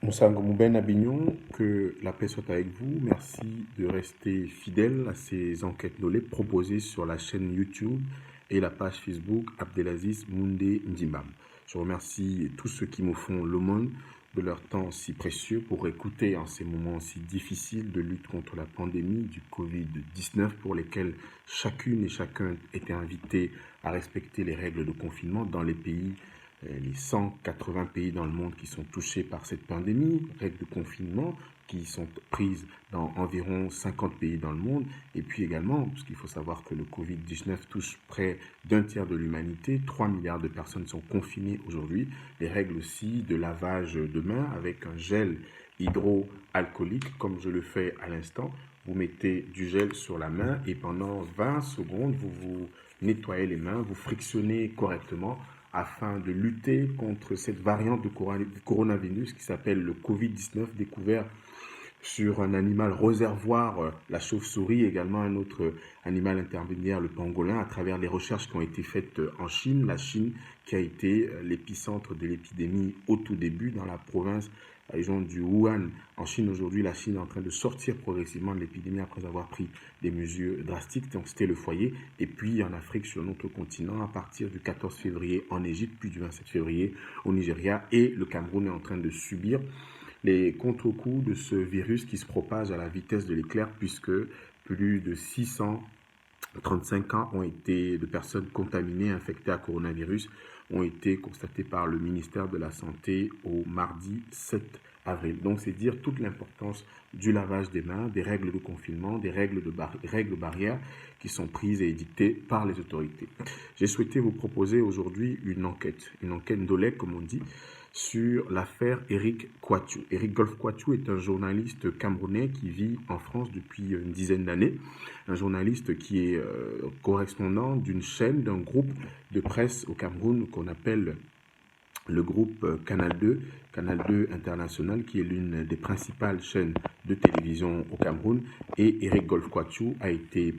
Musango Mouben Abignon, que la paix soit avec vous. Merci de rester fidèle à ces enquêtes Nolé proposées sur la chaîne YouTube et la page Facebook Abdelaziz Moundé Ndimam. Je remercie tous ceux qui me font l'aumône de leur temps si précieux pour écouter en ces moments si difficiles de lutte contre la pandémie du Covid-19 pour lesquels chacune et chacun était invité à respecter les règles de confinement dans les pays, les 180 pays dans le monde qui sont touchés par cette pandémie, règles de confinement qui sont prises dans environ 50 pays dans le monde, et puis également, parce qu'il faut savoir que le Covid-19 touche près d'un tiers de l'humanité, 3 milliards de personnes sont confinées aujourd'hui, les règles aussi de lavage de mains avec un gel hydroalcoolique, comme je le fais à l'instant. Vous mettez du gel sur la main et pendant 20 secondes, vous vous nettoyez les mains, vous frictionnez correctement afin de lutter contre cette variante de coronavirus qui s'appelle le Covid-19, découvert sur un animal réservoir, la chauve-souris, également un autre animal intermédiaire, le pangolin, à travers les recherches qui ont été faites en Chine. La Chine qui a été l'épicentre de l'épidémie au tout début dans la province, la région du Wuhan. En Chine, aujourd'hui, la Chine est en train de sortir progressivement de l'épidémie après avoir pris des mesures drastiques. Donc, c'était le foyer. Et puis, en Afrique, sur notre continent, à partir du 14 février en Égypte, puis du 27 février au Nigeria. Et le Cameroun est en train de subir les contre-coups de ce virus qui se propage à la vitesse de l'éclair, puisque plus de 600 35 cas de personnes contaminées, infectées à coronavirus ont été constatés par le ministère de la Santé au mardi 7 avril. Donc, c'est dire toute l'importance du lavage des mains, des règles de confinement, des règles barrières qui sont prises et édictées par les autorités. J'ai souhaité vous proposer aujourd'hui une enquête d'Olek, comme on dit, sur l'affaire Éric Kouatou. Éric Golf Kouatou est un journaliste camerounais qui vit en France depuis une dizaine d'années. Un journaliste qui est correspondant d'une chaîne, d'un groupe de presse au Cameroun qu'on appelle le groupe Canal 2 International, qui est l'une des principales chaînes de télévision au Cameroun. Et Éric Golf Kouatou a été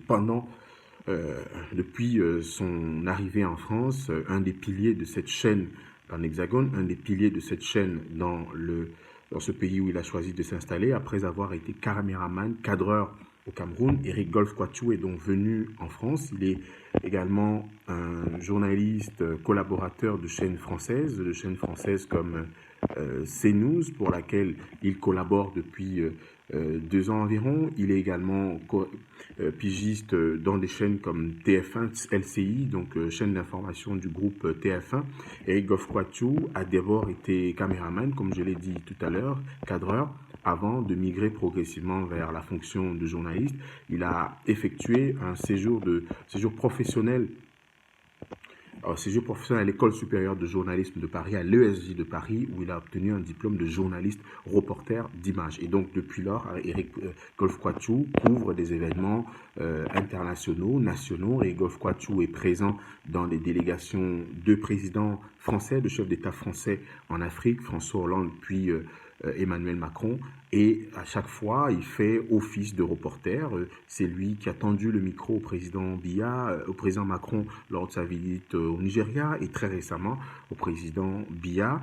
depuis son arrivée en France, un des piliers de cette chaîne en Hexagone, un des piliers de cette chaîne dans ce pays où il a choisi de s'installer, après avoir été caméraman, cadreur au Cameroun. Éric Golf Kouatou est donc venu en France. Il est également un journaliste collaborateur de chaînes françaises comme CNews, pour laquelle il collabore depuis 2 ans environ. Il est également pigiste dans des chaînes comme TF1, LCI, donc chaîne d'information du groupe TF1. Éric Golf Kouatou a d'abord été caméraman, comme je l'ai dit tout à l'heure, cadreur, avant de migrer progressivement vers la fonction de journaliste. Il a effectué un séjour professionnel à l'École supérieure de journalisme de Paris, à l'ESJ de Paris, où il a obtenu un diplôme de journaliste reporter d'image. Et donc, depuis lors, Éric Golf Kouatou couvre des événements internationaux, nationaux. Et Golf Kouatou est présent dans les délégations de présidents français, de chefs d'État français en Afrique, François Hollande, puis Emmanuel Macron, et à chaque fois il fait office de reporter. C'est lui qui a tendu le micro au président au président Macron lors de sa visite au Nigeria, et très récemment au président Biya,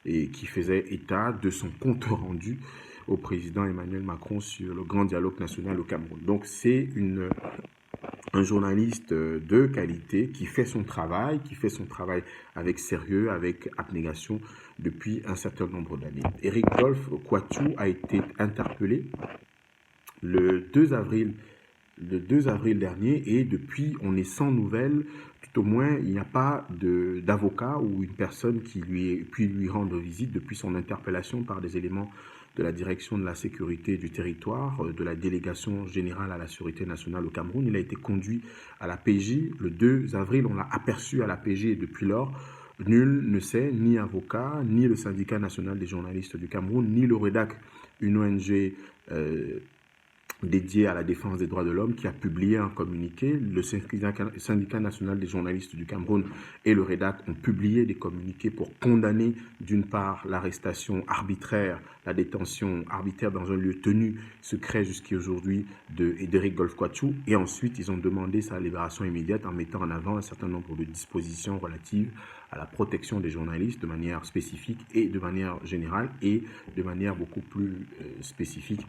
et qui faisait état de son compte rendu au président Emmanuel Macron sur le grand dialogue national au Cameroun. Donc c'est un journaliste de qualité qui fait son travail avec sérieux, avec abnégation depuis un certain nombre d'années. Éric Golf Kouatou a été interpellé le 2 avril dernier, et depuis on est sans nouvelles. Tout au moins, il n'y a pas d'avocat ou une personne qui lui rendre visite depuis son interpellation par des éléments de la direction de la sécurité du territoire, de la délégation générale à la sécurité nationale au Cameroun. Il a été conduit à la PJ le 2 avril, on l'a aperçu à la PJ, et depuis lors, nul ne sait, ni avocat, ni le syndicat national des journalistes du Cameroun, ni le REDAC, une ONG dédié à la défense des droits de l'homme, qui a publié un communiqué. Le syndicat national des journalistes du Cameroun et le REDAC ont publié des communiqués pour condamner d'une part l'arrestation arbitraire, la détention arbitraire dans un lieu tenu secret jusqu'à aujourd'hui d'Éric Golf Kouatou, et ensuite ils ont demandé sa libération immédiate en mettant en avant un certain nombre de dispositions relatives à la protection des journalistes de manière spécifique et de manière générale, et de manière beaucoup plus spécifique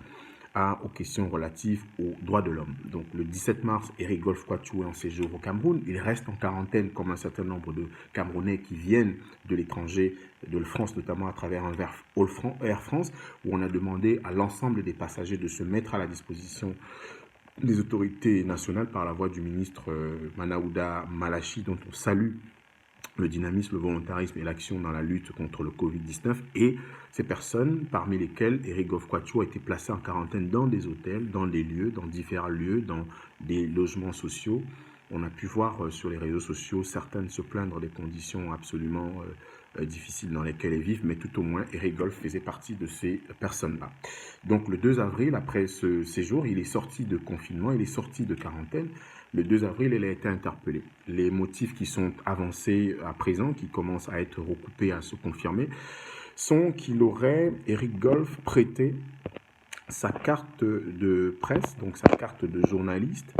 aux questions relatives aux droits de l'homme. Donc le 17 mars, Éric Golf Kouatou est en séjour au Cameroun. Il reste en quarantaine comme un certain nombre de Camerounais qui viennent de l'étranger, de France notamment, à travers un Air France, où on a demandé à l'ensemble des passagers de se mettre à la disposition des autorités nationales par la voix du ministre Manaouda Malachi, dont on salue le dynamisme, le volontarisme et l'action dans la lutte contre le Covid-19. Et ces personnes, parmi lesquelles Éric Golf Kouatou a été placé en quarantaine dans des hôtels, dans différents lieux, dans des logements sociaux. On a pu voir sur les réseaux sociaux certaines se plaindre des conditions absolument difficiles dans lesquelles elles vivent, mais tout au moins Éric Golf faisait partie de ces personnes-là. Donc le 2 avril, après ce séjour, il est sorti de confinement, il est sorti de quarantaine. Le 2 avril, il a été interpellé. Les motifs qui sont avancés à présent, qui commencent à être recoupés, à se confirmer, sont qu'il aurait, Éric Golf, prêté sa carte de presse, donc sa carte de journaliste,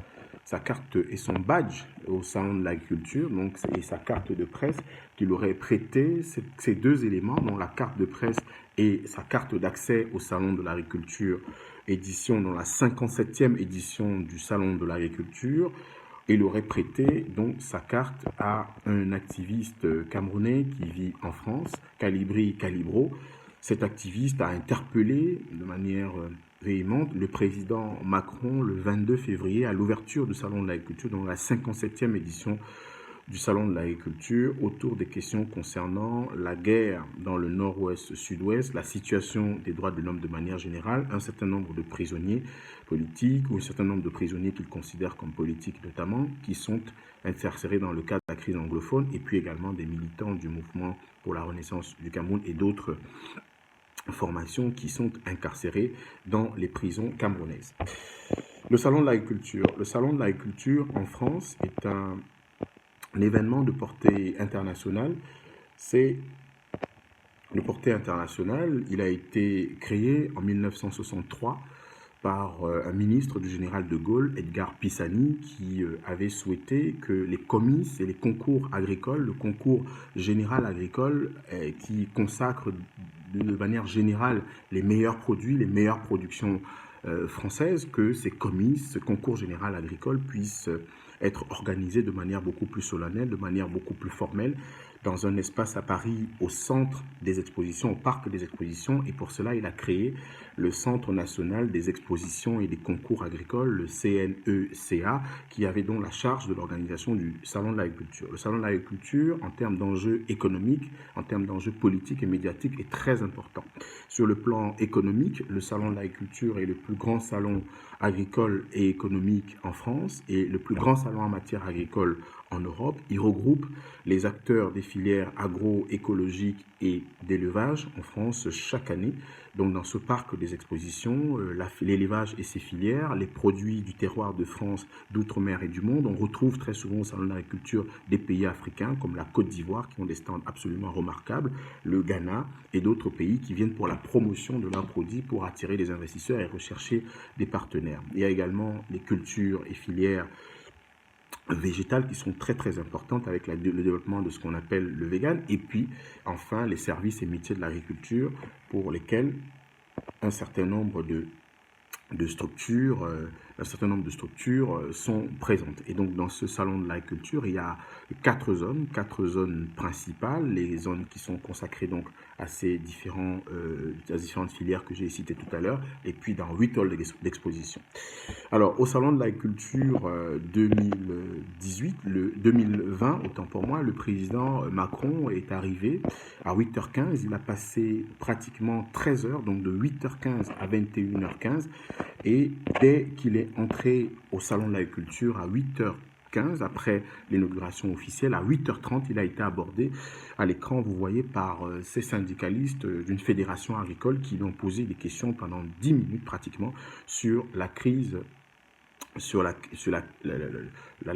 sa carte et son badge au salon de l'agriculture, donc, et sa carte de presse, qu'il aurait prêté ces 2 éléments, dont la carte de presse et sa carte d'accès au salon de l'agriculture, dans la 57e édition du salon de l'agriculture. Il aurait prêté donc sa carte à un activiste camerounais qui vit en France, Calibri Calibro. Cet activiste a interpellé de manière véhémente le président Macron le 22 février à l'ouverture du Salon de l'agriculture, dans la 57e édition du Salon de l'agriculture, autour des questions concernant la guerre dans le nord-ouest-sud-ouest, la situation des droits de l'homme de manière générale, un certain nombre de prisonniers politiques ou un certain nombre de prisonniers qu'il considère comme politiques notamment, qui sont incarcérés dans le cadre de la crise anglophone, et puis également des militants du mouvement pour la renaissance du Cameroun et d'autres formations qui sont incarcérées dans les prisons camerounaises. Le Salon de l'agriculture. Le Salon de l'agriculture en France est un événement de portée internationale. C'est de portée internationale. Il a été créé en 1963 par un ministre du général de Gaulle, Edgar Pisani, qui avait souhaité que les comices et les concours agricoles, le concours général agricole qui consacre de manière générale les meilleurs produits, les meilleures productions françaises, que ces comices, ce concours général agricole puissent être organisés de manière beaucoup plus solennelle, de manière beaucoup plus formelle, dans un espace à Paris, au centre des expositions, au parc des expositions. Et pour cela, il a créé le Centre national des expositions et des concours agricoles, le CNECA, qui avait donc la charge de l'organisation du Salon de l'agriculture. Le Salon de l'agriculture, en termes d'enjeux économiques, en termes d'enjeux politiques et médiatiques, est très important. Sur le plan économique, le Salon de l'agriculture est le plus grand salon agricole et économique en France et le plus grand salon en matière agricole en Europe. Il regroupe les acteurs des filières agroécologiques et d'élevage en France chaque année. Donc dans ce parc des expositions, l'élevage et ses filières, les produits du terroir de France, d'outre-mer et du monde. On retrouve très souvent au Salon de l'agriculture des pays africains comme la Côte d'Ivoire qui ont des stands absolument remarquables, le Ghana et d'autres pays qui viennent pour la promotion de leurs produits pour attirer des investisseurs et rechercher des partenaires. Il y a également les cultures et filières végétales qui sont très très importantes avec le développement de ce qu'on appelle le vegan, et puis enfin les services et métiers de l'agriculture pour lesquels un certain nombre de structures, sont présentes. Et donc dans ce salon de l'agriculture, il y a quatre zones principales, les zones qui sont consacrées donc à ces différentes filières que j'ai citées tout à l'heure, et puis dans 8 halls d'exposition. Alors au salon de l'agriculture 2020, autant pour moi, le président Macron est arrivé à 8h15, il a passé pratiquement 13 heures, donc de 8h15 à 21h15, et dès qu'il est entré au salon de l'agriculture à 8h15, après l'inauguration officielle, à 8h30, il a été abordé à l'écran, vous voyez, par ces syndicalistes d'une fédération agricole qui lui ont posé des questions pendant 10 minutes pratiquement sur la crise, sur la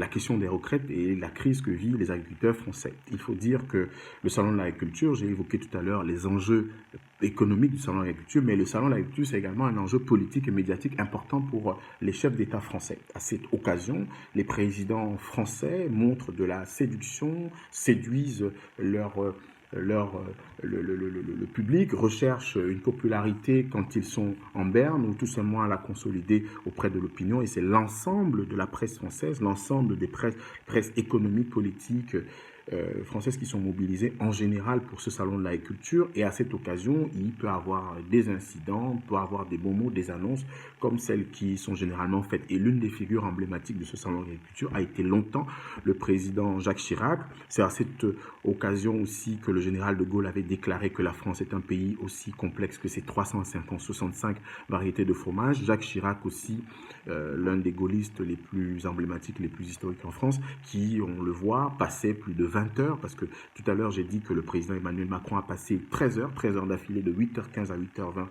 question des retraites et la crise que vivent les agriculteurs français. Il faut dire que le salon de l'agriculture, j'ai évoqué tout à l'heure les enjeux économiques du salon de l'agriculture, mais le salon de l'agriculture, c'est également un enjeu politique et médiatique important pour les chefs d'État français. À cette occasion, les présidents français montrent de la séduction, séduisent le public, recherche une popularité quand ils sont en berne ou tout simplement à la consolider auprès de l'opinion, et c'est l'ensemble de la presse française, l'ensemble des presses économiques, politiques françaises qui sont mobilisées en général pour ce salon de l'agriculture. Et à cette occasion, il peut y avoir des incidents, il peut y avoir des bons mots, des annonces comme celles qui sont généralement faites. Et l'une des figures emblématiques de ce salon de l'agriculture a été longtemps le président Jacques Chirac. C'est à cette occasion aussi que le général de Gaulle avait déclaré que la France est un pays aussi complexe que ses 65 variétés de fromage. Jacques Chirac aussi, l'un des gaullistes les plus emblématiques, les plus historiques en France, qui, on le voit, passait plus de 20 heures, parce que tout à l'heure j'ai dit que le président Emmanuel Macron a passé 13 heures d'affilée de 8h15 à 8h20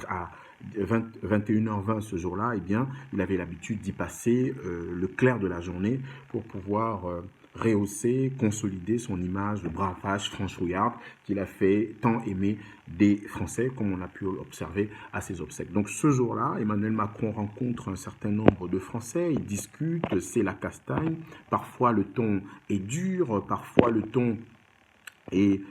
à 21h20 ce jour-là. Eh bien, il avait l'habitude d'y passer le clair de la journée pour pouvoir rehausser, consolider son image de bravage franchouillarde qu'il a fait tant aimer des Français, comme on a pu l'observer à ses obsèques. Donc ce jour-là, Emmanuel Macron rencontre un certain nombre de Français, ils discutent, c'est la castagne, parfois le ton est dur, parfois le ton et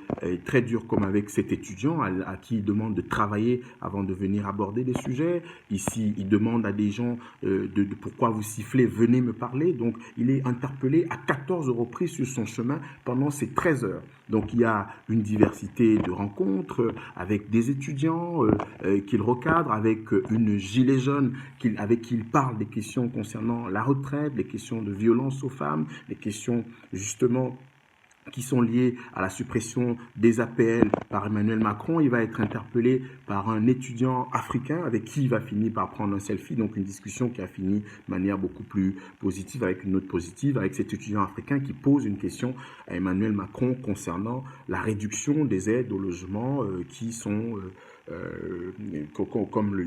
très dur comme avec cet étudiant à qui il demande de travailler avant de venir aborder des sujets. Ici, il demande à des gens de pourquoi vous sifflez, venez me parler. Donc, il est interpellé à 14 reprises sur son chemin pendant ces 13 heures. Donc, il y a une diversité de rencontres avec des étudiants qu'il recadre, avec une gilet jaune avec qui il parle des questions concernant la retraite, des questions de violence aux femmes, des questions justement qui sont liés à la suppression des APL par Emmanuel Macron. Il va être interpellé par un étudiant africain avec qui il va finir par prendre un selfie, donc une discussion qui a fini de manière beaucoup plus positive, avec une note positive, avec cet étudiant africain qui pose une question à Emmanuel Macron concernant la réduction des aides au logement qui sont... comme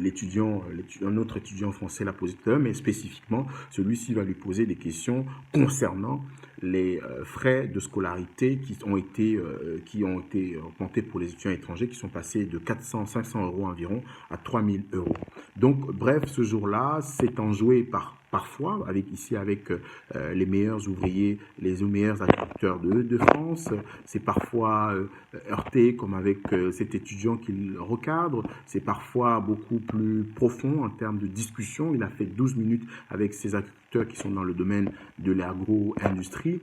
un autre étudiant français l'a posé tout à l'heure, mais spécifiquement, celui-ci va lui poser des questions concernant les frais de scolarité qui ont été augmentés pour les étudiants étrangers, qui sont passés de 400-500 euros environ à 3000 euros. Donc, bref, ce jour-là, c'est enjoué parfois, avec les meilleurs ouvriers, les meilleurs agriculteurs de France. C'est parfois heurté, comme avec cet étudiant qu'il recadre. C'est parfois beaucoup plus profond en termes de discussion. Il a fait 12 minutes avec ces agriculteurs qui sont dans le domaine de l'agro-industrie.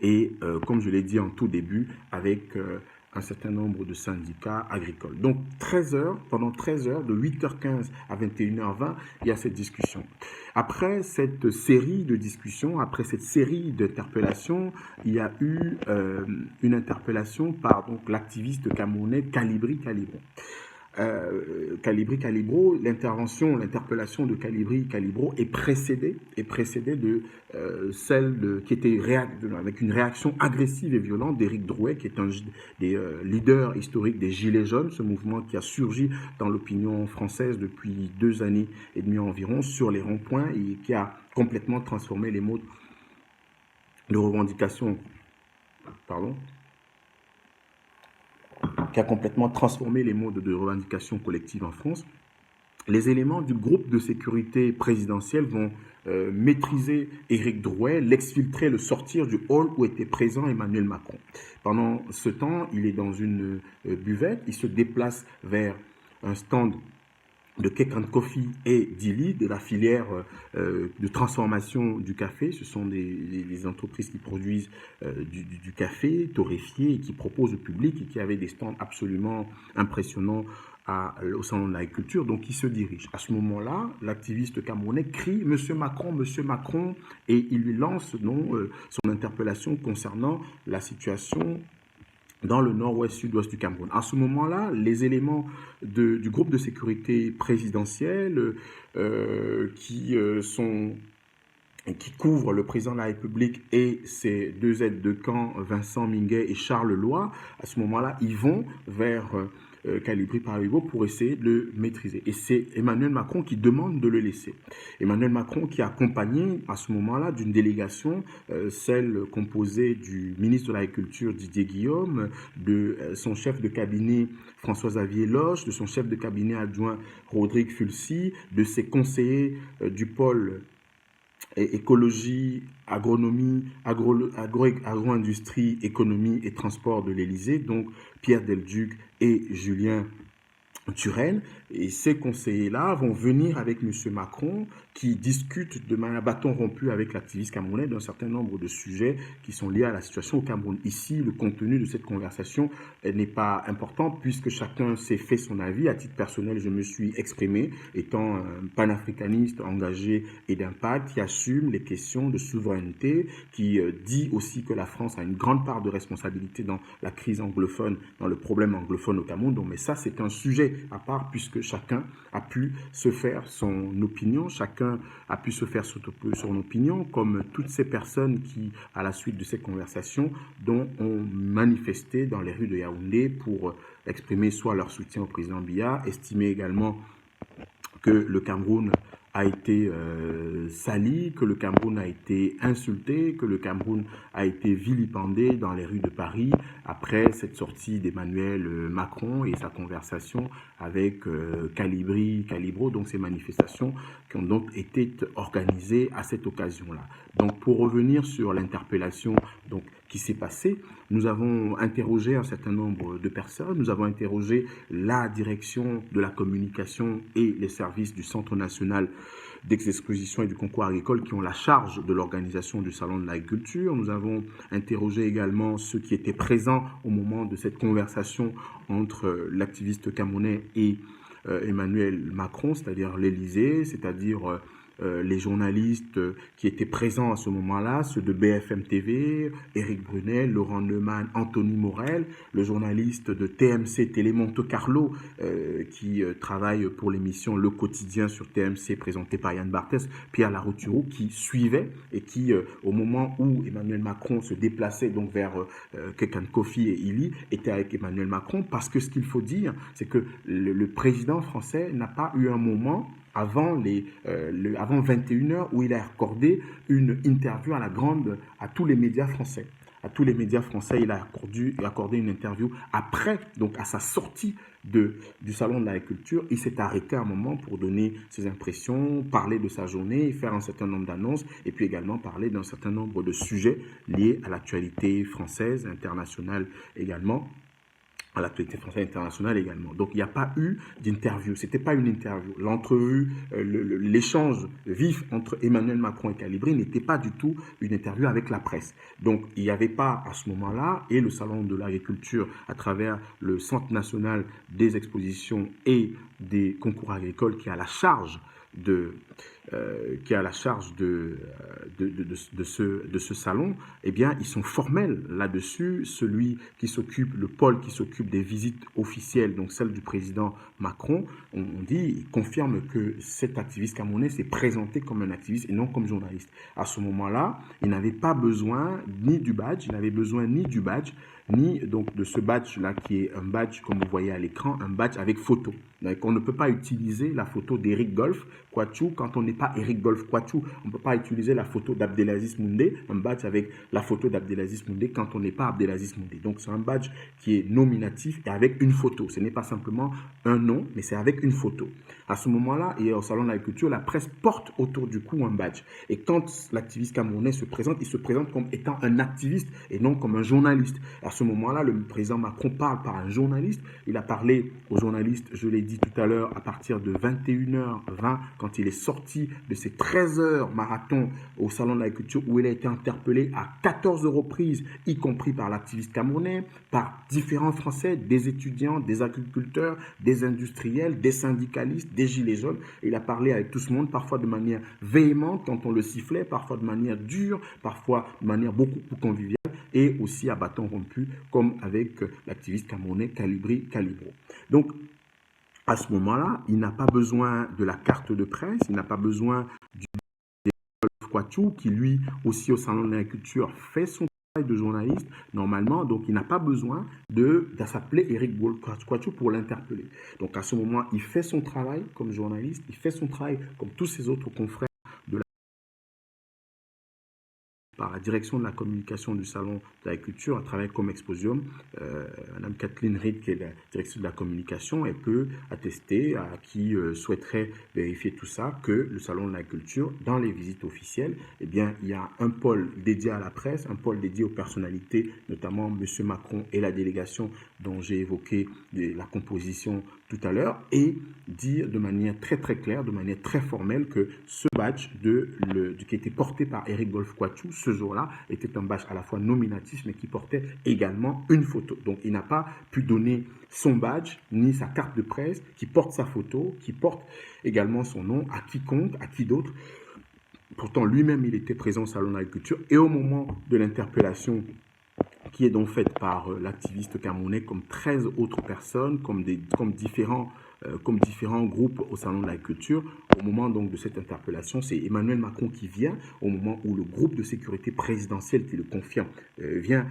Et comme je l'ai dit en tout début, avec un certain nombre de syndicats agricoles. Donc, 13 heures, pendant 13 heures, de 8h15 à 21h20, il y a cette discussion. Après cette série de discussions, après cette série d'interpellations, il y a eu une interpellation par l'activiste camerounais Calibri Calibro. L'interpellation de Calibri Calibro est précédée de celle qui était avec une réaction agressive et violente d'Éric Drouet, qui est un des leaders historiques des Gilets jaunes, ce mouvement qui a surgi dans l'opinion française depuis 2 années et demie environ sur les ronds-points et qui a complètement transformé les modes de revendication, qui a complètement transformé les modes de revendication collective en France. Les éléments du groupe de sécurité présidentielle vont maîtriser Éric Drouet, l'exfiltrer, le sortir du hall où était présent Emmanuel Macron. Pendant ce temps, il est dans une buvette, il se déplace vers un stand de Cake and Coffee et Dili, de la filière de transformation du café. Ce sont des entreprises qui produisent du café torréfié et qui proposent au public et qui avaient des stands absolument impressionnants au salon de l'agriculture. Donc, il se dirige. À ce moment-là, l'activiste camerounais crie « Monsieur Macron, et il lui lance son interpellation concernant la situation dans le nord-ouest, sud-ouest du Cameroun. À ce moment-là, les éléments du groupe de sécurité présidentielle qui couvrent le président de la République et ses 2 aides de camp, Vincent Minguet et Charles Loy, à ce moment-là, ils vont vers Calibri Calibro pour essayer de le maîtriser. Et c'est Emmanuel Macron qui demande de le laisser. Emmanuel Macron qui est accompagné à ce moment-là d'une délégation, celle composée du ministre de l'Agriculture Didier Guillaume, de son chef de cabinet François-Xavier Loche, de son chef de cabinet adjoint Rodrigue Fulcy, de ses conseillers du pôle écologie, agronomie, agro-industrie, économie et transport de l'Élysée, donc Pierre Delduc et Julien Turenne. Et ces conseillers-là vont venir avec M. Macron qui discute de manière bâton rompu avec l'activiste camerounais d'un certain nombre de sujets qui sont liés à la situation au Cameroun. Ici, le contenu de cette conversation n'est pas important puisque chacun s'est fait son avis. À titre personnel, je me suis exprimé étant un panafricaniste engagé et d'impact qui assume les questions de souveraineté, qui dit aussi que la France a une grande part de responsabilité dans la crise anglophone, dans le problème anglophone au Cameroun. Donc, mais ça, c'est un sujet à part puisque chacun a pu se faire son opinion, chacun a pu se faire son opinion, comme toutes ces personnes qui, à la suite de cette conversation, ont manifesté dans les rues de Yaoundé pour exprimer soit leur soutien au président Biya, estimer également que le Cameroun a été sali, que le Cameroun a été insulté, que le Cameroun a été vilipendé dans les rues de Paris après cette sortie d'Emmanuel Macron et sa conversation avec Calibri Calibro, donc ces manifestations qui ont donc été organisées à cette occasion-là. Donc pour revenir sur l'interpellation qui s'est passé. Nous avons interrogé un certain nombre de personnes, nous avons interrogé la direction de la communication et les services du Centre national d'exposition et du concours agricole qui ont la charge de l'organisation du Salon de l'agriculture. Nous avons interrogé également ceux qui étaient présents au moment de cette conversation entre l'activiste camerounais et Emmanuel Macron, c'est-à-dire l'Élysée, c'est-à-dire les journalistes qui étaient présents à ce moment-là, ceux de BFM TV, Éric Brunet, Laurent Neumann, Anthony Morel, le journaliste de TMC Télé Monte Carlo qui travaille pour l'émission Le Quotidien sur TMC présentée par Yann Barthès, Pierre Larouturou qui suivait et qui, au moment où Emmanuel Macron se déplaçait donc vers Kekan Kofi et Ili, était avec Emmanuel Macron parce que ce qu'il faut dire, c'est que le président français n'a pas eu un moment avant 21h où il a accordé une interview à tous les médias français. À tous les médias français, il a accordé une interview après, donc à sa sortie du Salon de l'agriculture. Il s'est arrêté un moment pour donner ses impressions, parler de sa journée, faire un certain nombre d'annonces et puis également parler d'un certain nombre de sujets liés à l'actualité française, internationale également. À l'actualité française internationale également. Donc, il n'y a pas eu d'interview. C'était pas une interview. L'entrevue, l'échange vif entre Emmanuel Macron et Calibri n'était pas du tout une interview avec la presse. Donc, il n'y avait pas à ce moment-là, et le Salon de l'agriculture, à travers le Centre national des expositions et des concours agricoles qui a la charge de ce salon, eh bien, ils sont formels là-dessus. Celui qui s'occupe, le pôle qui s'occupe des visites officielles, donc celle du président Macron, on dit, il confirme que cet activiste camerounais s'est présenté comme un activiste et non comme journaliste. À ce moment-là, il n'avait pas besoin ni du badge, ni donc de ce badge-là qui est un badge, comme vous voyez à l'écran, un badge avec photo. Donc, on ne peut pas utiliser la photo d'Éric Golf Kouachou quand on n'est pas Éric Golf Kouachou. On ne peut pas utiliser la photo d'Abdelaziz Moundé, un badge avec la photo d'Abdelaziz Moundé quand on n'est pas Abdelaziz Moundé. Donc, c'est un badge qui est nominatif et avec une photo. Ce n'est pas simplement un nom, mais c'est avec une photo. À ce moment-là, et au Salon de l'agriculture, la presse porte autour du cou un badge. Et quand l'activiste camerounais se présente, il se présente comme étant un activiste et non comme un journaliste. À ce moment-là, le président Macron parle par un journaliste. Il a parlé aux journalistes, je l'ai dit tout à l'heure, à partir de 21h20, quand il est sorti de ses 13 heures marathon au Salon de l'agriculture, où il a été interpellé à 14 reprises, y compris par l'activiste camerounais, par différents Français, des étudiants, des agriculteurs, des industriels, des syndicalistes, des gilets jaunes. Il a parlé avec tout ce monde, parfois de manière véhémente quand on le sifflait, parfois de manière dure, parfois de manière beaucoup plus conviviale, et aussi à bâton rompu, comme avec l'activiste camerounais Calibri Calibro. Donc, à ce moment-là, il n'a pas besoin de la carte de presse, il n'a pas besoin du Kouachou, qui lui aussi au Salon de l'agriculture fait son travail de journaliste normalement, donc il n'a pas besoin de s'appeler Éric Kouachou pour l'interpeller. Donc à ce moment, il fait son travail comme journaliste, il fait son travail comme tous ses autres confrères par la direction de la communication du Salon de l'agriculture à travers Comexposium. Madame Kathleen Reed, qui est la directrice de la communication, elle peut attester à qui souhaiterait vérifier tout ça que le Salon de l'agriculture, dans les visites officielles, eh bien, il y a un pôle dédié à la presse, un pôle dédié aux personnalités, notamment M. Macron et la délégation dont j'ai évoqué la composition tout à l'heure, et dire de manière très très claire, de manière très formelle que ce badge qui était porté par Éric Golf Kouachou ce jour-là était un badge à la fois nominatif mais qui portait également une photo. Donc il n'a pas pu donner son badge ni sa carte de presse qui porte sa photo, qui porte également son nom à quiconque, à qui d'autre. Pourtant lui-même il était présent au Salon de l'agriculture et au moment de l'interpellation qui est donc faite par l'activiste camerounais comme 13 autres personnes, comme différents groupes au Salon de l'agriculture. Au moment donc de cette interpellation, c'est Emmanuel Macron qui vient, au moment où le groupe de sécurité présidentielle qui le confirme, vient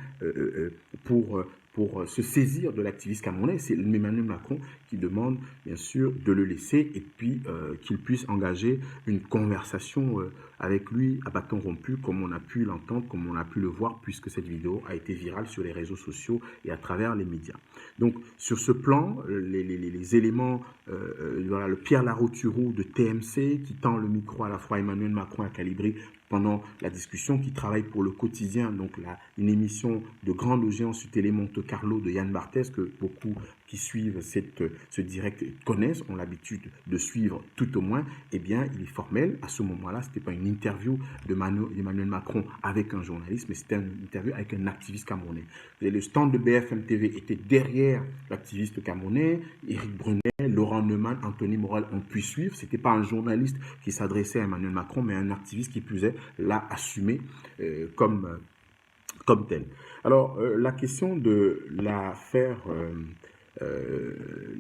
pour pour se saisir de l'activiste camerounais. C'est Emmanuel Macron qui demande, bien sûr, de le laisser et puis qu'il puisse engager une conversation avec lui à bâton rompu, comme on a pu l'entendre, comme on a pu le voir, puisque cette vidéo a été virale sur les réseaux sociaux et à travers les médias. Donc, sur ce plan, les éléments, voilà, le Pierre Larouturou de TMC qui tend le micro à la fois à Emmanuel Macron et à Calibri pendant la discussion, qui travaille pour Le Quotidien, donc une émission de grande audience sur Télé Monte Carlo de Yann Barthès, que beaucoup qui suivent ce direct connaissent, ont l'habitude de suivre tout au moins. Eh bien, il est formel. À ce moment-là, ce n'était pas une interview d'Emmanuel Macron avec un journaliste, mais c'était une interview avec un activiste camerounais. Et le stand de BFM TV était derrière l'activiste camerounais, Éric Brunet, Laurent Neumann, Anthony Morel, on peut suivre. Ce n'était pas un journaliste qui s'adressait à Emmanuel Macron, mais un activiste qui plus est l'a assumé comme tel. Alors, la question de l'affaire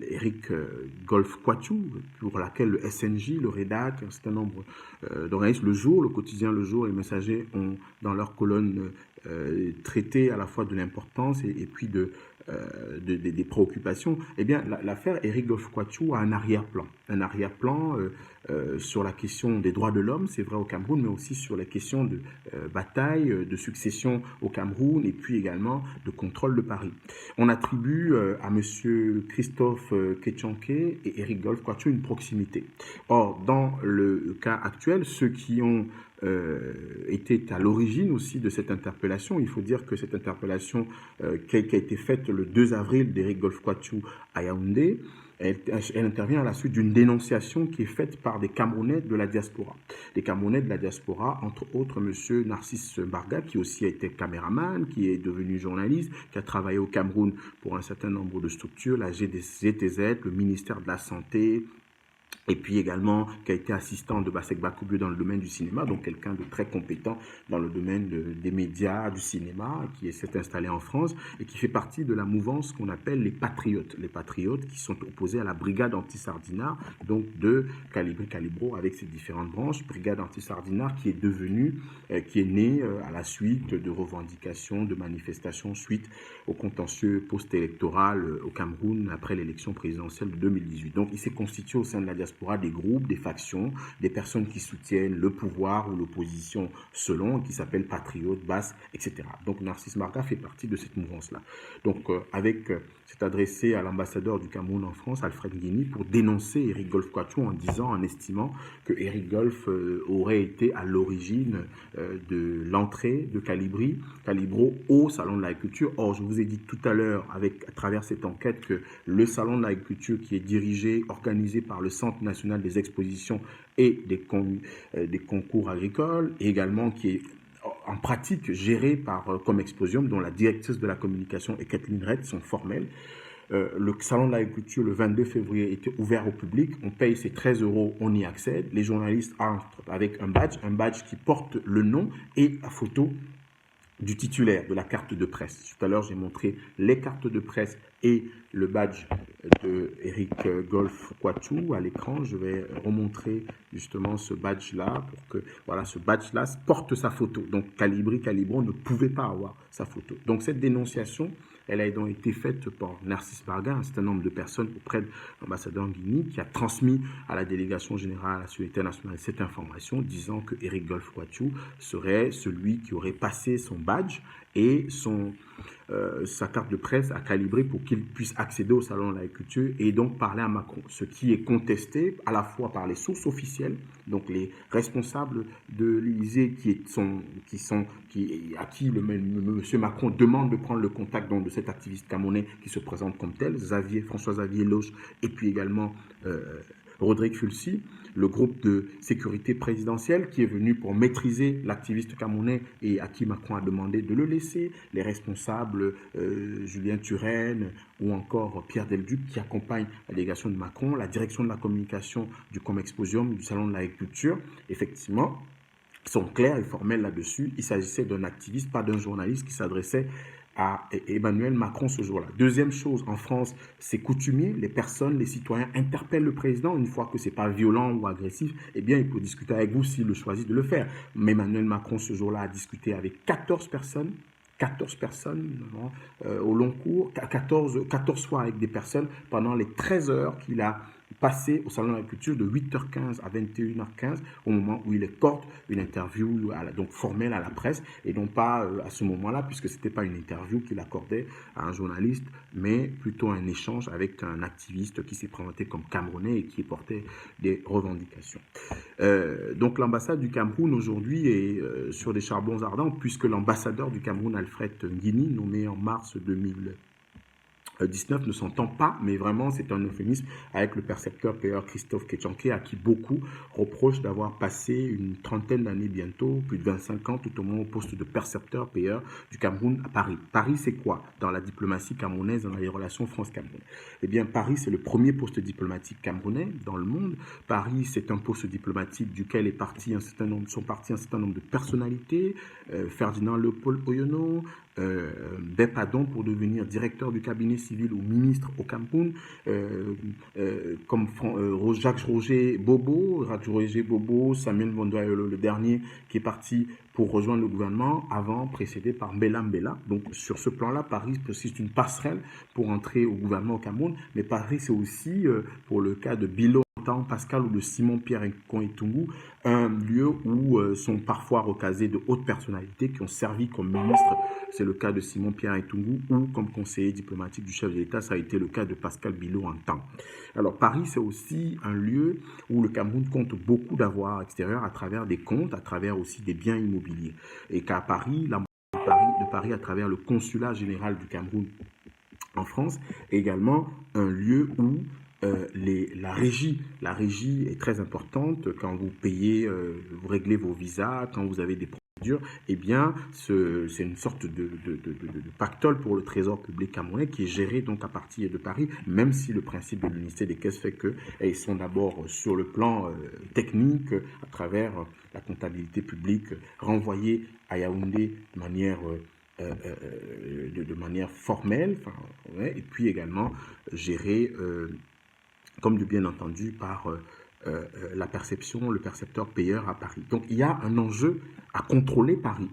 Eric Golf Quatou, pour laquelle le SNJ, le REDAC, un certain nombre d'organismes, Le Jour, Le Quotidien, Le Jour et Le Messager ont dans leur colonne traité à la fois de l'importance et puis des préoccupations. Eh bien, l'affaire Eric Golf Quatou a un arrière-plan sur la question des droits de l'homme, c'est vrai au Cameroun, mais aussi sur les questions de bataille, de succession au Cameroun et puis également de contrôle de Paris. On attribue à M. Christophe Ketchanké et Eric Golf Quatou une proximité. Or, dans le cas actuel, ceux qui ont était à l'origine aussi de cette interpellation. Il faut dire que cette interpellation qui a été faite le 2 avril d'Eric Golf Quatou à Yaoundé, elle intervient à la suite d'une dénonciation qui est faite par des Camerounais de la diaspora. Des Camerounais de la diaspora, entre autres M. Narcisse Barga, qui aussi a été caméraman, qui est devenu journaliste, qui a travaillé au Cameroun pour un certain nombre de structures, la GTZ, le ministère de la Santé, et puis également qui a été assistant de Bassek Bakoubio dans le domaine du cinéma, donc quelqu'un de très compétent dans le domaine des médias, du cinéma, qui s'est installé en France et qui fait partie de la mouvance qu'on appelle les patriotes. Les patriotes qui sont opposés à la brigade anti-Sardinard, donc de Calibro avec ses différentes branches. Brigade anti-Sardinard qui est devenue, qui est née à la suite de revendications, de manifestations suite au contentieux post-électoral au Cameroun après l'élection présidentielle de 2018. Donc il s'est constitué au sein de la diaspora des groupes, des factions, des personnes qui soutiennent le pouvoir ou l'opposition selon, qui s'appellent patriotes, basses, etc. Donc Narcisse Marga fait partie de cette mouvance-là. Donc s'est adressé à l'ambassadeur du Cameroun en France, Alfred Guigny, pour dénoncer Eric Golf Quatou en estimant que Eric Golf aurait été à l'origine de l'entrée de Calibro au Salon de l'Agriculture. Or, je vous ai dit tout à l'heure, à travers cette enquête, que le Salon de l'Agriculture qui est dirigé, organisé par le Centre national des expositions et des concours agricoles, et également qui est en pratique géré par Comexposium, dont la directrice de la communication et Kathleen Red sont formelles. Le salon de l'agriculture, le 22 février, était ouvert au public. On paye ses 13 €, on y accède. Les journalistes entrent avec un badge qui porte le nom et la photo du titulaire de la carte de presse. Tout à l'heure, j'ai montré les cartes de presse et le badge de Eric Golf Quatou à l'écran. Je vais remontrer justement ce badge-là pour que voilà, ce badge-là porte sa photo. Donc Calibro ne pouvait pas avoir sa photo. Donc cette dénonciation, elle a donc été faite par Narcisse Barga, un certain nombre de personnes auprès de l'ambassadeur Guigny, qui a transmis à la délégation générale à la sécurité nationale cette information, disant que Eric Golf Quatou serait celui qui aurait passé son badge et sa carte de presse à Calibri pour qu'il puisse accéder au salon de l'agriculture et donc parler à Macron. Ce qui est contesté à la fois par les sources officielles, donc les responsables de l'Élysée à qui M. Macron demande de prendre le contact donc, de cet activiste camerounais qui se présente comme tel, François-Xavier Loche, et puis également Rodrigue Fulsi, le groupe de sécurité présidentielle qui est venu pour maîtriser l'activiste camerounais et à qui Macron a demandé de le laisser, les responsables Julien Turenne ou encore Pierre Delduc qui accompagnent la délégation de Macron, la direction de la communication du Comexposium, du Salon de l'Agriculture, effectivement, sont clairs et formels là-dessus. Il s'agissait d'un activiste, pas d'un journaliste qui s'adressait à Emmanuel Macron ce jour-là. Deuxième chose, en France, c'est coutumier, les personnes, les citoyens interpellent le président, une fois que ce n'est pas violent ou agressif, eh bien, il peut discuter avec vous s'il le choisit de le faire. Mais Emmanuel Macron ce jour-là a discuté avec 14 personnes 14 personnes au long cours, 14 fois avec des personnes pendant les 13 heures qu'il a passé au Salon de l'Agriculture de 8h15 à 21h15 au moment où il accorde une interview donc formelle à la presse et non pas à ce moment-là puisque ce n'était pas une interview qu'il accordait à un journaliste mais plutôt un échange avec un activiste qui s'est présenté comme Camerounais et qui portait des revendications. Donc l'ambassade du Cameroun aujourd'hui est sur des charbons ardents puisque l'ambassadeur du Cameroun Alfred Nguini, nommé en mars 2019 ne s'entend pas, mais vraiment c'est un euphémisme avec le percepteur-payeur Christophe Ketchanké à qui beaucoup reprochent d'avoir passé une trentaine d'années bientôt, plus de 25 ans tout au moins au poste de percepteur-payeur du Cameroun à Paris. Paris c'est quoi dans la diplomatie camerounaise, dans les relations France-Cameroun? Eh bien Paris c'est le premier poste diplomatique camerounais dans le monde. Paris c'est un poste diplomatique duquel sont partis un certain nombre de personnalités, Ferdinand Léopold Oyono, Bepadon pour devenir directeur du cabinet civil ou ministre au Cameroun, comme Jacques-Roger Bobo, Samuel Mondoyolo, le dernier qui est parti pour rejoindre le gouvernement, précédé par Mbella Mbella. Donc sur ce plan-là, Paris c'est une passerelle pour entrer au gouvernement au Cameroun, mais Paris c'est aussi, pour le cas de Bilo Pascal ou de Simon-Pierre Nkoetungu, un lieu où sont parfois recasés de hautes personnalités qui ont servi comme ministre. C'est le cas de Simon-Pierre Nkoetungu ou comme conseiller diplomatique du chef de l'État, ça a été le cas de Pascal Bilo en temps. Alors Paris, c'est aussi un lieu où le Cameroun compte beaucoup d'avoirs extérieurs à travers des comptes, à travers aussi des biens immobiliers. Et qu'à Paris, l'ambassade de Paris, à travers le consulat général du Cameroun en France, est également un lieu où la régie est très importante quand vous payez, vous réglez vos visas, quand vous avez des procédures, eh bien, c'est une sorte de pactole pour le trésor public camerounais qui est géré donc à partir de Paris, même si le principe de l'unité des caisses fait qu'ils sont d'abord sur le plan technique, à travers la comptabilité publique, renvoyés à Yaoundé de manière formelle, et puis également géré comme de bien entendu par la perception, le percepteur-payeur à Paris. Donc il y a un enjeu à contrôler Paris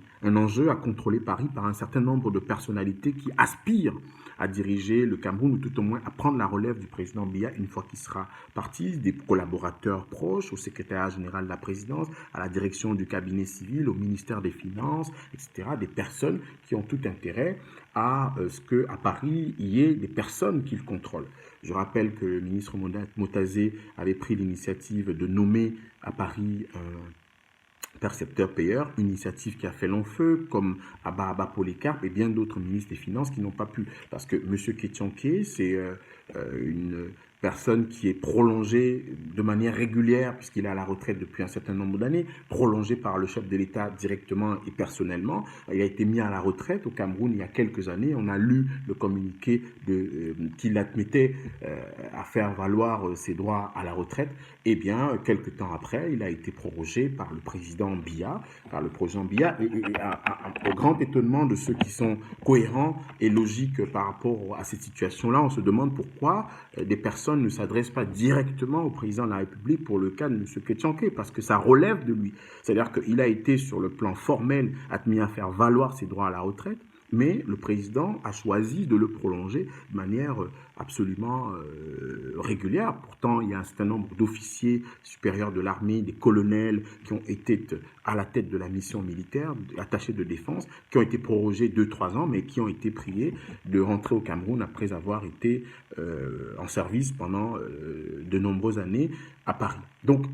par un certain nombre de personnalités qui aspirent à diriger le Cameroun ou tout au moins à prendre la relève du président Biya une fois qu'il sera parti, des collaborateurs proches au secrétariat général de la présidence, à la direction du cabinet civil, au ministère des Finances, etc. Des personnes qui ont tout intérêt à ce qu'à Paris, il y ait des personnes qu'ils contrôlent. Je rappelle que le ministre Motazé avait pris l'initiative de nommer à Paris un percepteur-payeur, initiative qui a fait long feu, comme Abba Polycarpe et bien d'autres ministres des Finances qui n'ont pas pu. Parce que M. Ketchanké, c'est une personne qui est prolongée de manière régulière, puisqu'il est à la retraite depuis un certain nombre d'années, prolongé par le chef de l'État directement et personnellement. Il a été mis à la retraite au Cameroun il y a quelques années. On a lu le communiqué qui l'admettait à faire valoir ses droits à la retraite. Eh bien, quelques temps après, il a été prorogé par le président Biya, et au grand étonnement de ceux qui sont cohérents et logiques par rapport à cette situation-là, on se demande pourquoi des personnes ne s'adressent pas directement au président de la République pour le cas de M. Ketchanké, parce que ça relève de lui. C'est-à-dire qu'il a été, sur le plan formel, admis à faire valoir ses droits à la retraite, mais le président a choisi de le prolonger de manière absolument régulière. Pourtant, il y a un certain nombre d'officiers supérieurs de l'armée, des colonels qui ont été à la tête de la mission militaire, attachés de défense, qui ont été prorogés 2-3 ans, mais qui ont été priés de rentrer au Cameroun après avoir été en service pendant de nombreuses années à Paris. Donc,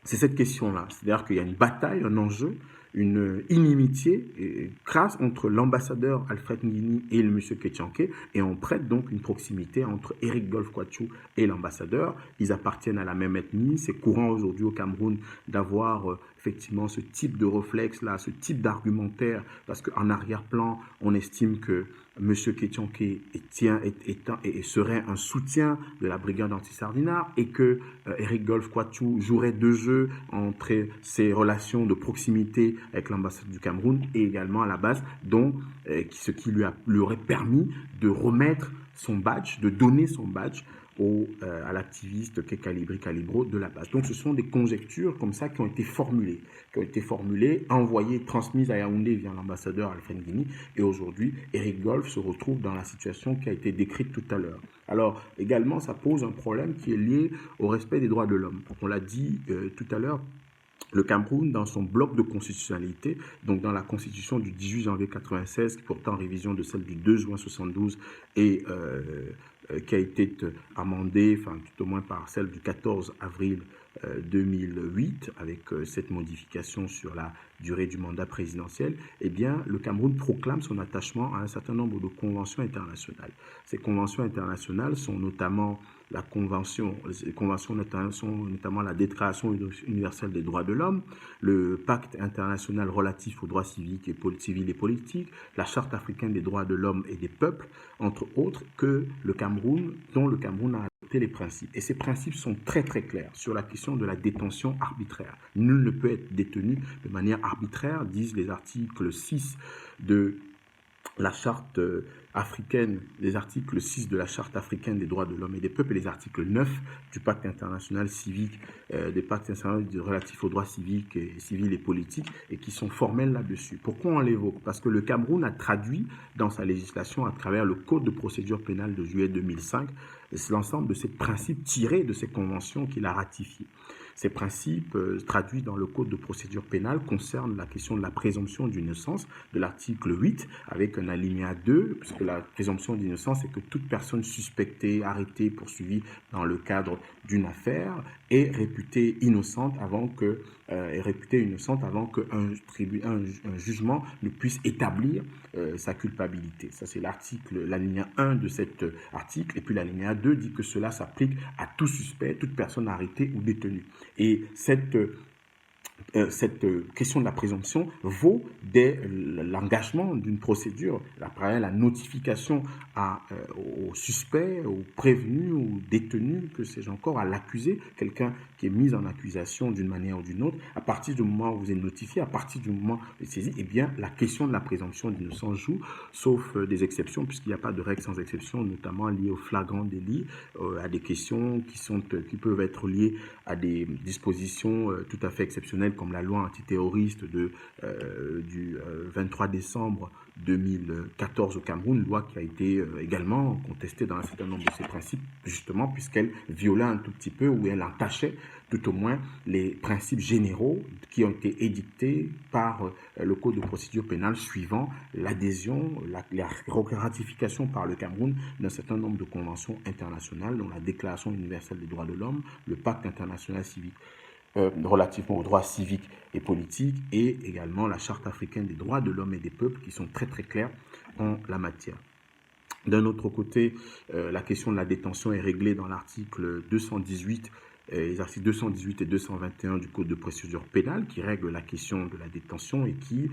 c'est cette question-là. C'est-à-dire qu'il y a une bataille, un enjeu, une inimitié crasse entre l'ambassadeur Alfred Nguini et le monsieur Ketchanké, et on prête donc une proximité entre Eric Golf Kwachu et l'ambassadeur. Ils appartiennent à la même ethnie. C'est courant aujourd'hui au Cameroun d'avoir effectivement ce type de réflexe-là, ce type d'argumentaire, parce qu'en arrière-plan, on estime que M. Ketchanké serait un soutien de la brigade anti-Sardinard et que Eric Golf Kwachu jouerait deux jeux entre ses relations de proximité avec l'ambassade du Cameroun et également à la base, ce qui lui aurait permis de remettre son badge, de donner son badge à l'activiste Kekalibri Kalibro de la base. Donc ce sont des conjectures comme ça qui ont été formulées, envoyées, transmises à Yaoundé via l'ambassadeur Alfred Guini, et aujourd'hui Eric Golf se retrouve dans la situation qui a été décrite tout à l'heure. Alors également ça pose un problème qui est lié au respect des droits de l'homme. On l'a dit tout à l'heure, le Cameroun, dans son bloc de constitutionnalité, donc dans la constitution du 18 janvier 1996, qui portant en révision de celle du 2 juin 1972 et qui a été amendée, enfin tout au moins par celle du 14 avril 2008, avec cette modification sur la durée du mandat présidentiel, eh bien, le Cameroun proclame son attachement à un certain nombre de conventions internationales. Ces conventions internationales sont notamment les conventions sont notamment la Déclaration universelle des droits de l'homme, le Pacte international relatif aux droits civils et politiques, la Charte africaine des droits de l'homme et des peuples, entre autres, dont le Cameroun a adopté les principes. Et ces principes sont très très clairs sur la question de la détention arbitraire. Nul ne peut être détenu de manière arbitraire, disent les articles 6 de la charte africaine, les articles 6 de la charte africaine des droits de l'homme et des peuples et les articles 9 du pacte international civique, des pactes internationaux relatifs aux droits civiques et civils et politiques, et qui sont formels là-dessus. Pourquoi on l'évoque? Parce que le Cameroun a traduit dans sa législation à travers le code de procédure pénale de juillet 2005 l'ensemble de ces principes tirés de ces conventions qu'il a ratifiées. Ces principes, traduits dans le Code de procédure pénale, concernent la question de la présomption d'innocence de l'article 8, avec un alinéa 2, puisque la présomption d'innocence est que toute personne suspectée, arrêtée, poursuivie dans le cadre d'une affaire est réputée innocente avant qu'un jugement ne puisse établir sa culpabilité. Ça, c'est l'alinéa 1 de cet article. Et puis l'alinéa 2 dit que cela s'applique à tout suspect, toute personne arrêtée ou détenue. Et cette question de la présomption vaut dès l'engagement d'une procédure, après la notification au suspect, au prévenu, au détenu, que sais-je encore, à l'accusé, quelqu'un qui est mis en accusation d'une manière ou d'une autre. À partir du moment où vous êtes notifié, à partir du moment où vous êtes saisi, eh bien, la question de la présomption d'innocence joue, sauf des exceptions, puisqu'il n'y a pas de règle sans exception, notamment liées au flagrant délit, à des questions qui peuvent être liées à des dispositions tout à fait exceptionnelles, comme la loi antiterroriste du 23 décembre 2014 au Cameroun, loi qui a été également contestée dans un certain nombre de ses principes, justement puisqu'elle violait un tout petit peu, ou elle entachait tout au moins les principes généraux qui ont été édictés par le Code de procédure pénale suivant l'adhésion, la ratification par le Cameroun d'un certain nombre de conventions internationales, dont la Déclaration universelle des droits de l'homme, le Pacte international civique relativement aux droits civiques et politiques, et également la Charte africaine des droits de l'homme et des peuples, qui sont très très clairs en la matière. D'un autre côté, la question de la détention est réglée dans l'article 218, les articles 218 et 221 du Code de procédure pénale, qui règlent la question de la détention et qui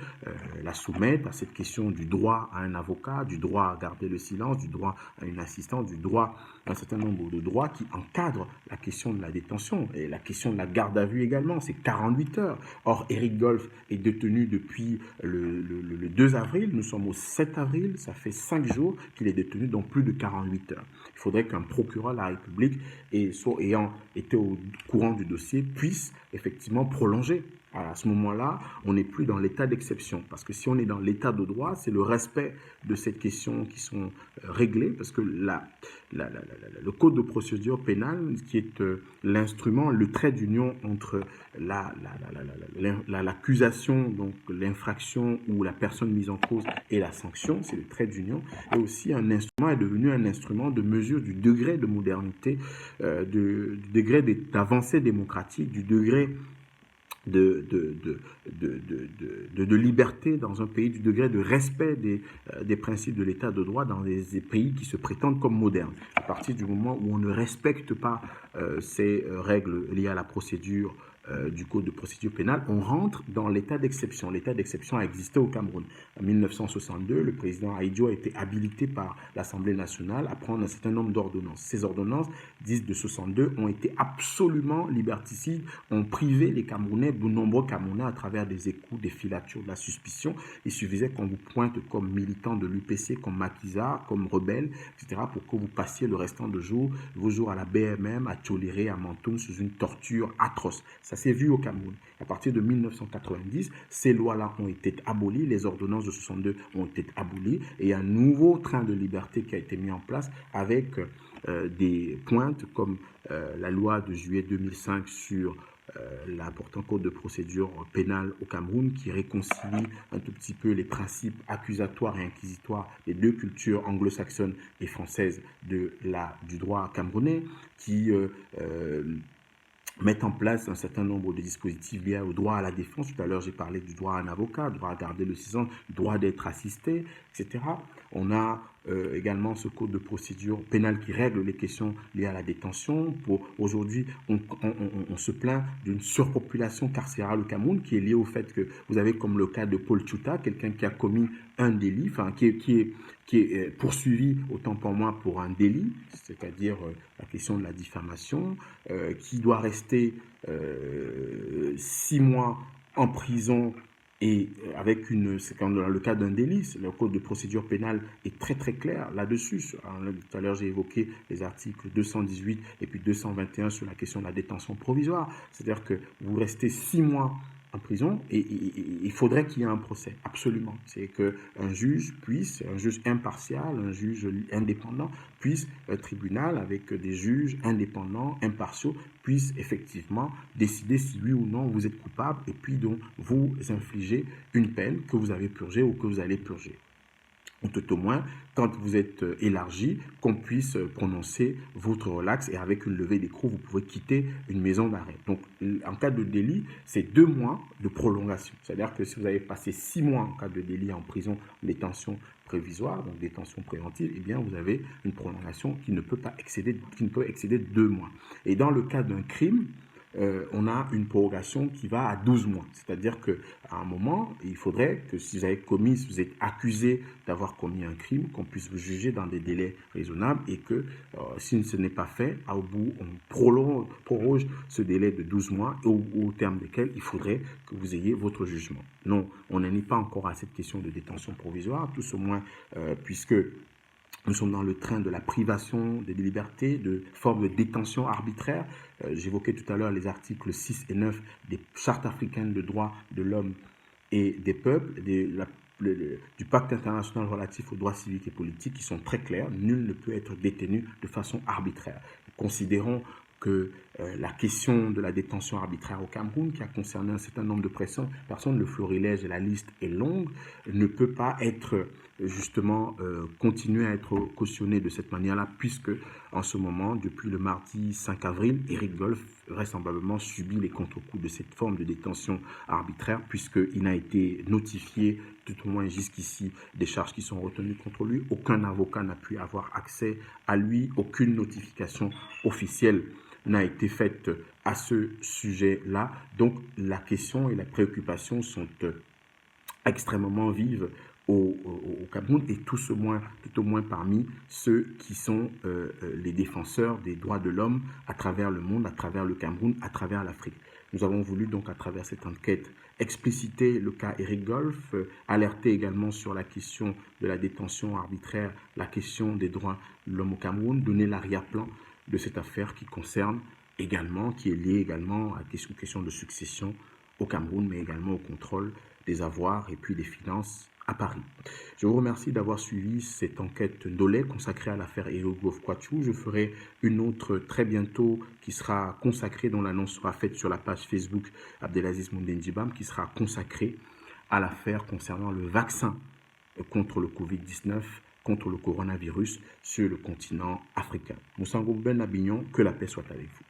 la soumettent à cette question du droit à un avocat, du droit à garder le silence, du droit à une assistance, du droit à un certain nombre de droits qui encadrent la question de la détention et la question de la garde à vue également. C'est 48 heures. Or, Eric Golf est détenu depuis le 2 avril. Nous sommes au 7 avril. Ça fait 5 jours qu'il est détenu, donc plus de 48 heures. Il faudrait qu'un procureur de la République, ayant été au courant du dossier, puisse effectivement prolonger. À ce moment-là, on n'est plus dans l'état d'exception, parce que si on est dans l'état de droit, c'est le respect de ces questions qui sont réglées, parce que le Code de procédure pénale, qui est l'instrument, le trait d'union entre l'accusation, donc l'infraction ou la personne mise en cause, et la sanction, c'est le trait d'union, et aussi est devenu un instrument de mesure du degré de modernité, du degré d'avancée démocratique, du degré de liberté dans un pays, du degré de respect des principes de l'état de droit dans des pays qui se prétendent comme modernes. À partir du moment où on ne respecte pas ces règles liées à la procédure du Code de procédure pénale, on rentre dans l'état d'exception. L'état d'exception a existé au Cameroun. En 1962, le président Ahidjo a été habilité par l'Assemblée nationale à prendre un certain nombre d'ordonnances. Ces ordonnances, dites de 62, ont été absolument liberticides, ont privé les Camerounais, de nombreux Camerounais, à travers des écoutes, des filatures, de la suspicion. Il suffisait qu'on vous pointe comme militant de l'UPC, comme maquisard, comme rebelle, etc., pour que vous passiez le restant de vos jours à la BMM, à Tcholéré, à Mantoum, sous une torture atroce. Ça s'est vu au Cameroun. À partir de 1990, ces lois-là ont été abolies, les ordonnances de 62 ont été abolies, et un nouveau train de liberté qui a été mis en place avec des pointes comme la loi de juillet 2005 sur l'important code de procédure pénale au Cameroun qui réconcilie un tout petit peu les principes accusatoires et inquisitoires des deux cultures anglo-saxonnes et françaises du droit camerounais, qui mettre en place un certain nombre de dispositifs liés au droit à la défense. Tout à l'heure, j'ai parlé du droit à un avocat, droit à garder le silence, droit d'être assisté, etc. On a également ce code de procédure pénale qui règle les questions liées à la détention. Aujourd'hui, on se plaint d'une surpopulation carcérale au Cameroun qui est liée au fait que vous avez comme le cas de Paul Tchouta, quelqu'un qui a commis un délit, enfin qui est poursuivi autant pour moi pour un délit, c'est-à-dire la question de la diffamation, qui doit rester 6 mois en prison et avec c'est quand dans le cas d'un délit, le code de procédure pénale est très très clair là-dessus. Tout à l'heure, j'ai évoqué les articles 218 et puis 221 sur la question de la détention provisoire. C'est-à-dire que vous restez 6 mois en prison et il faudrait qu'il y ait un procès, absolument. C'est qu'un juge puisse, un juge impartial, un juge indépendant, puisse, un tribunal avec des juges indépendants, impartiaux, puisse effectivement décider si oui ou non vous êtes coupable et puis donc vous infliger une peine que vous avez purgée ou que vous allez purger. Ou tout au moins, quand vous êtes élargi, qu'on puisse prononcer votre relax et avec une levée d'écrou, vous pouvez quitter une maison d'arrêt. Donc, en cas de délit, c'est 2 mois de prolongation. C'est-à-dire que si vous avez passé 6 mois en cas de délit en prison, en détention prévisoire, donc détention préventive, eh bien, vous avez une prolongation qui ne peut excéder 2 mois. Et dans le cas d'un crime, on a une prorogation qui va à 12 mois. C'est-à-dire qu'à un moment, il faudrait que si vous êtes accusé d'avoir commis un crime, qu'on puisse vous juger dans des délais raisonnables et que si ce n'est pas fait, au bout, on proroge ce délai de 12 mois au terme desquels il faudrait que vous ayez votre jugement. Non, on n'en est pas encore à cette question de détention provisoire, tout au moins puisque nous sommes dans le train de la privation des libertés, de formes de détention arbitraire. J'évoquais tout à l'heure les articles 6 et 9 des chartes africaines de droits de l'homme et des peuples, du pacte international relatif aux droits civiques et politiques qui sont très clairs. Nul ne peut être détenu de façon arbitraire. Considérons que la question de la détention arbitraire au Cameroun, qui a concerné un certain nombre de personnes, le florilège et la liste est longue, ne peut pas être justement continuer à être cautionné de cette manière-là, puisque en ce moment, depuis le mardi 5 avril, Eric Goff vraisemblablement subit les contre-coups de cette forme de détention arbitraire, puisqu'il n'a été notifié, tout au moins jusqu'ici, des charges qui sont retenues contre lui. Aucun avocat n'a pu avoir accès à lui, aucune notification officielle n'a été faite à ce sujet-là. Donc, la question et la préoccupation sont extrêmement vives au Cameroun et tout au moins parmi ceux qui sont les défenseurs des droits de l'homme à travers le monde, à travers le Cameroun, à travers l'Afrique. Nous avons voulu donc à travers cette enquête expliciter le cas Eric Goff, alerter également sur la question de la détention arbitraire, la question des droits de l'homme au Cameroun, donner l'arrière-plan de cette affaire qui concerne également, qui est liée également à des questions de succession au Cameroun, mais également au contrôle des avoirs et puis des finances à Paris. Je vous remercie d'avoir suivi cette enquête Ndolé consacrée à l'affaire Eric Goff Kwachu. Je ferai une autre très bientôt qui sera consacrée, dont l'annonce sera faite sur la page Facebook Abdelaziz Moundé Ndjibam, qui sera consacrée à l'affaire concernant le vaccin contre le Covid-19, contre le coronavirus sur le continent africain. Moussa Ngouben Abignon, que la paix soit avec vous.